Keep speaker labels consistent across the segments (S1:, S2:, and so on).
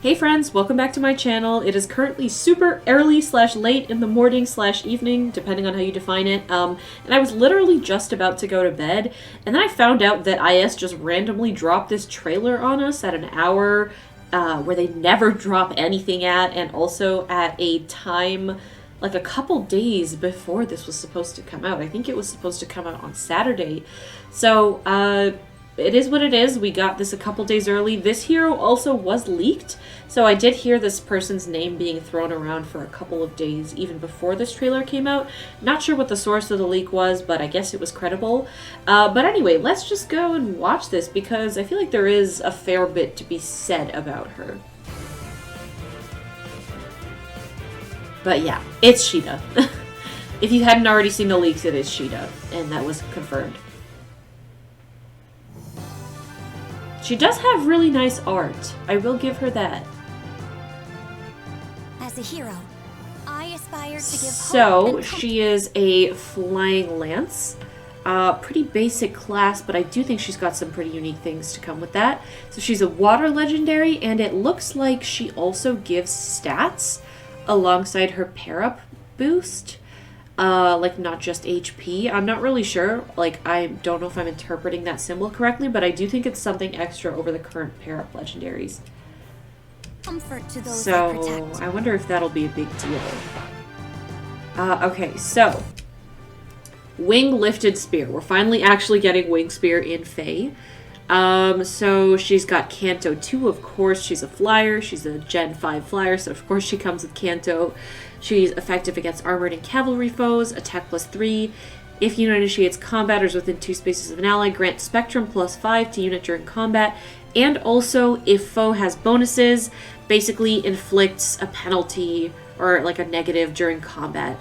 S1: Hey friends, welcome back to my channel. It is currently super early / late in the morning / evening, depending on how you define it. And I was literally just about to go to bed, and then I found out that IS just randomly dropped this trailer on us at an hour where they never drop anything at, and also at a time like a couple days before this was supposed to come out. I think it was supposed to come out on Saturday. So, it is what it is. We got this a couple days early. This hero also was leaked, so I did hear this person's name being thrown around for a couple of days even before this trailer came out. Not sure what the source of the leak was, but I guess it was credible. But anyway, let's just go and watch this because I feel like there is a fair bit to be said about her. But yeah, it's Caeda. If you hadn't already seen the leaks, it is Caeda, and that was confirmed. She does have really nice art. I will give her that.
S2: As a hero, I aspire to give
S1: So,
S2: hope
S1: she is a flying lance. Pretty basic class, but I do think she's got some pretty unique things to come with that. So she's a water legendary, and it looks like she also gives stats alongside her pair-up boost. Like not just HP. I'm not really sure. Like, I don't know if I'm interpreting that symbol correctly, but I do think it's something extra over the current pair-up legendaries.
S2: comfort to those I
S1: So,
S2: protect.
S1: I wonder if that'll be a big deal. Okay, so. Wing Lifted Spear. We're finally actually getting Wing Spear in Fae. So she's got Canto 2, of course. She's a flyer. She's a Gen 5 flyer, so of course she comes with Canto. She's effective against armored and cavalry foes, attack +3. If unit initiates combat or is within 2 spaces of an ally, grant Spectrum +5 to unit during combat. And also, if foe has bonuses, basically inflicts a penalty or like a negative during combat.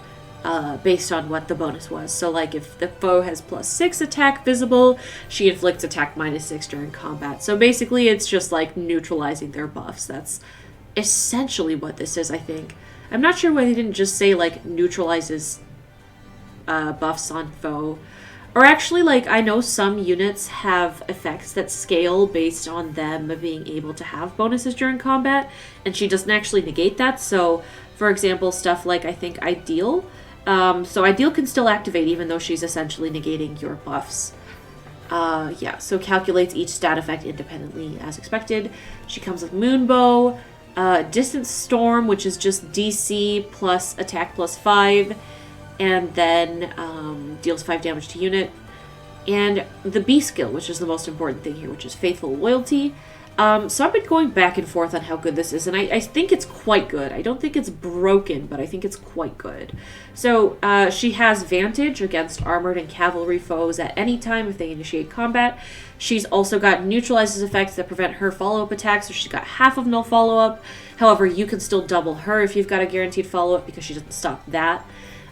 S1: Based on what the bonus was. So, like, if the foe has +6 attack visible, she inflicts attack -6 during combat. So, basically, it's just, like, neutralizing their buffs. That's essentially what this is, I think. I'm not sure why they didn't just say, like, neutralizes buffs on foe. Or actually, like, I know some units have effects that scale based on them being able to have bonuses during combat, and she doesn't actually negate that. So, for example, stuff like, I think, Ideal. So Ideal can still activate even though she's essentially negating your buffs. Yeah, so calculates each stat effect independently as expected. She comes with Moonbow, Distance Storm, which is just DC plus attack +5, and then deals 5 damage to unit. And the B skill, which is the most important thing here, which is Faithful Loyalty. So I've been going back and forth on how good this is, and I think it's quite good. I don't think it's broken, but I think it's quite good. So she has Vantage against armored and cavalry foes at any time if they initiate combat. She's also got Neutralizes effects that prevent her follow-up attacks, so she's got half of no follow-up. However, you can still double her if you've got a guaranteed follow-up because she doesn't stop that.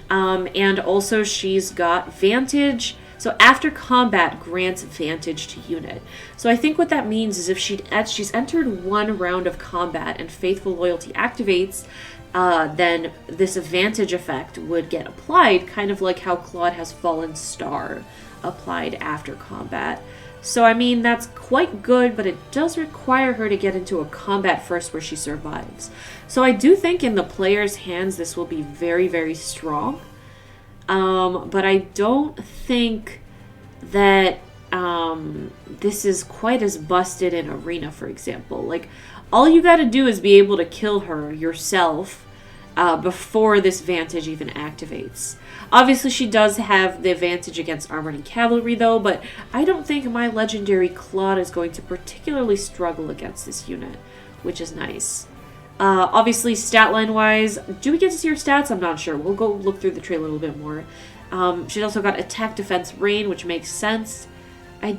S1: And also she's got Vantage. So after combat, grants Vantage to unit. So I think what that means is if she's entered one round of combat and Faithful Loyalty activates, then this Vantage effect would get applied, kind of like how Claude has Fallen Star applied after combat. So I mean, that's quite good, but it does require her to get into a combat first where she survives. So I do think in the player's hands this will be very, very strong. But I don't think that this is quite as busted in Arena, for example. Like, all you gotta do is be able to kill her yourself before this Vantage even activates. Obviously, she does have the advantage against armored and cavalry, though, but I don't think my legendary Claude is going to particularly struggle against this unit, which is nice. Obviously, stat line wise, do we get to see her stats? I'm not sure. We'll go look through the trailer a little bit more. She's also got attack, defense, rain, which makes sense. I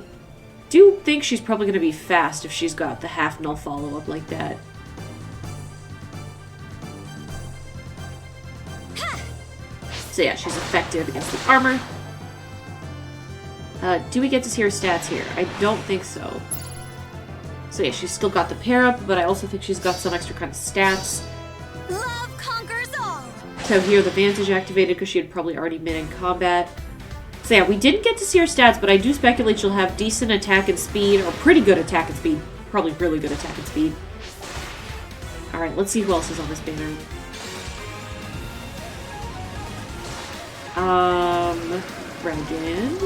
S1: do think she's probably going to be fast if she's got the half null follow-up like that. So yeah, she's effective against the armor. Do we get to see her stats here? I don't think so. So yeah, she's still got the pair up, but I also think she's got some extra kind of stats.
S2: Love conquers all.
S1: So here the Vantage activated because she had probably already been in combat. So yeah, we didn't get to see her stats, but I do speculate she'll have decent attack and speed, or pretty good attack and speed. Probably really good attack and speed. Alright, let's see who else is on this banner. Regan.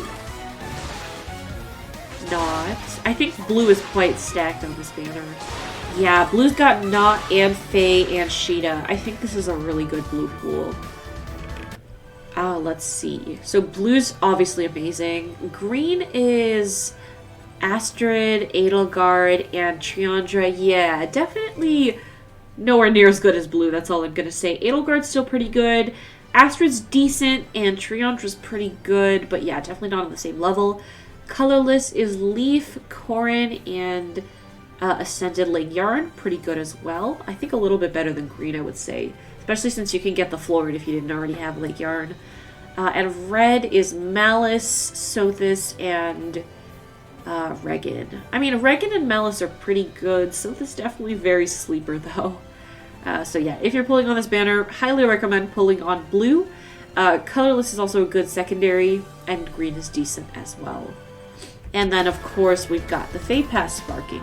S1: Not. I think blue is quite stacked on this banner. Yeah, blue's got Not and Faye and Caeda. I think this is a really good blue pool. Let's see. So blue's obviously amazing. Green is Astrid, Edelgard, and Triandra. Yeah, definitely nowhere near as good as blue. That's all I'm going to say. Edelgard's still pretty good. Astrid's decent, and Triandra's pretty good. But yeah, definitely not on the same level. Colorless is Leaf, Corin, and Ascended Lake Yarn. Pretty good as well. I think a little bit better than green, I would say. Especially since you can get the Florid if you didn't already have Lake Yarn. And red is Malice, Sothis, and Regan. I mean, Regan and Malice are pretty good. Sothis definitely very sleeper, though. So yeah, if you're pulling on this banner, highly recommend pulling on blue. Colorless is also a good secondary, and green is decent as well. And then, of course, we've got the Fey Pass sparking.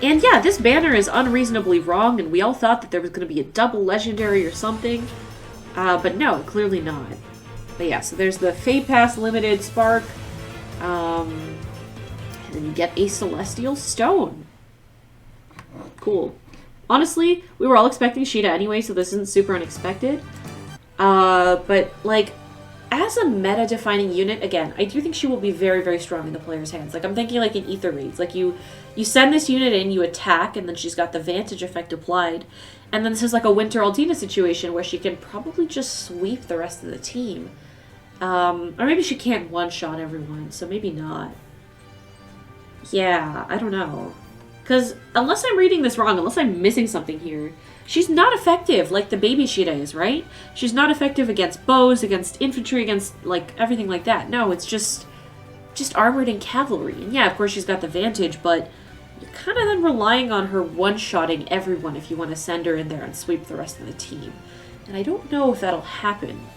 S1: And yeah, this banner is unreasonably wrong, and we all thought that there was going to be a double legendary or something. But no, clearly not. But yeah, so there's the Fey Pass limited spark. And then you get a Celestial Stone. Cool. Honestly, we were all expecting Caeda anyway, so this isn't super unexpected. But, like, as a meta-defining unit, again, I do think she will be very, very strong in the player's hands. Like, I'm thinking like in Ether Raids. Like, you send this unit in, you attack, and then she's got the Vantage effect applied. And then this is like a Winter Aldina situation where she can probably just sweep the rest of the team. Or maybe she can't one-shot everyone, so maybe not. Yeah, I don't know. Because unless I'm reading this wrong, unless I'm missing something here, she's not effective like the baby Caeda is, right? She's not effective against bows, against infantry, against, like, everything like that. No, it's just armored and cavalry. And yeah, of course she's got the Vantage, but you're kind of then relying on her one-shotting everyone if you want to send her in there and sweep the rest of the team. And I don't know if that'll happen.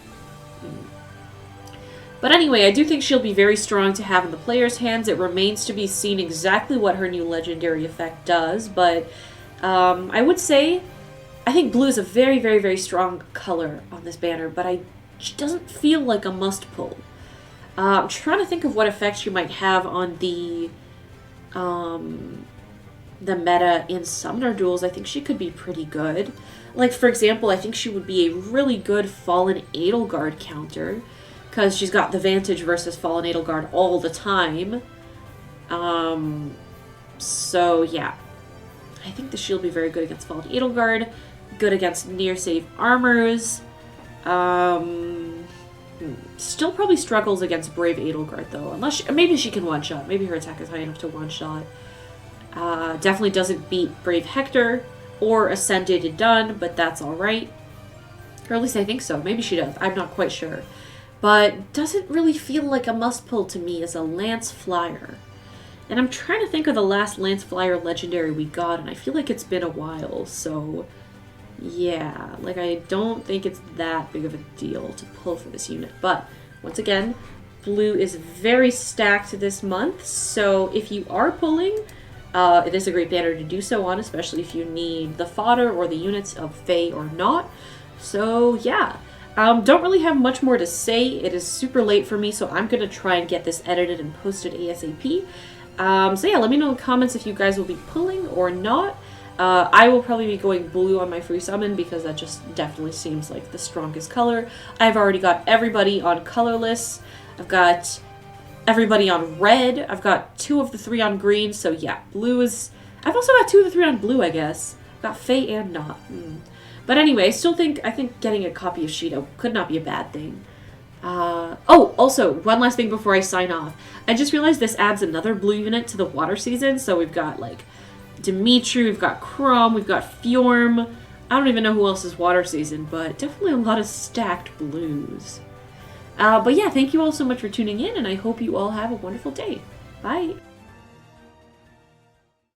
S1: But anyway, I do think she'll be very strong to have in the player's hands. It remains to be seen exactly what her new legendary effect does, but I would say I think blue is a very, very, very strong color on this banner, but she doesn't feel like a must-pull. I'm trying to think of what effects you might have on the meta in Summoner Duels. I think she could be pretty good. Like, for example, I think she would be a really good Fallen Edelgard counter, because she's got the Vantage versus Fallen Edelgard all the time. So, yeah. I think that she'll be very good against Fallen Edelgard. Good against near-save armors. Still probably struggles against Brave Edelgard, though. Unless maybe she can one-shot. Maybe her attack is high enough to one-shot. Definitely doesn't beat Brave Hector or Ascended Dun, but that's alright. Or at least I think so. Maybe she does. I'm not quite sure. But doesn't really feel like a must-pull to me as a Lance Flyer. And I'm trying to think of the last Lance Flyer legendary we got, and I feel like it's been a while, so yeah, like I don't think it's that big of a deal to pull for this unit. But once again, blue is very stacked this month, so if you are pulling, it is a great banner to do so on, especially if you need the fodder or the units of Fae or not. So yeah. Don't really have much more to say. It is super late for me, so I'm going to try and get this edited and posted ASAP. So yeah, let me know in the comments if you guys will be pulling or not. I will probably be going blue on my free summon because that just definitely seems like the strongest color. I've already got everybody on colorless. I've got everybody on red. I've got 2 of the 3 on green, so yeah, blue is... I've also got 2 of the 3 on blue, I guess. I've got Fae and not. But anyway, I think getting a copy of Caeda could not be a bad thing. Oh, also, one last thing before I sign off. I just realized this adds another blue unit to the water season. So we've got, like, Dimitri, we've got Crom, we've got Fjorm. I don't even know who else is water season, but definitely a lot of stacked blues. But yeah, thank you all so much for tuning in, and I hope you all have a wonderful day. Bye!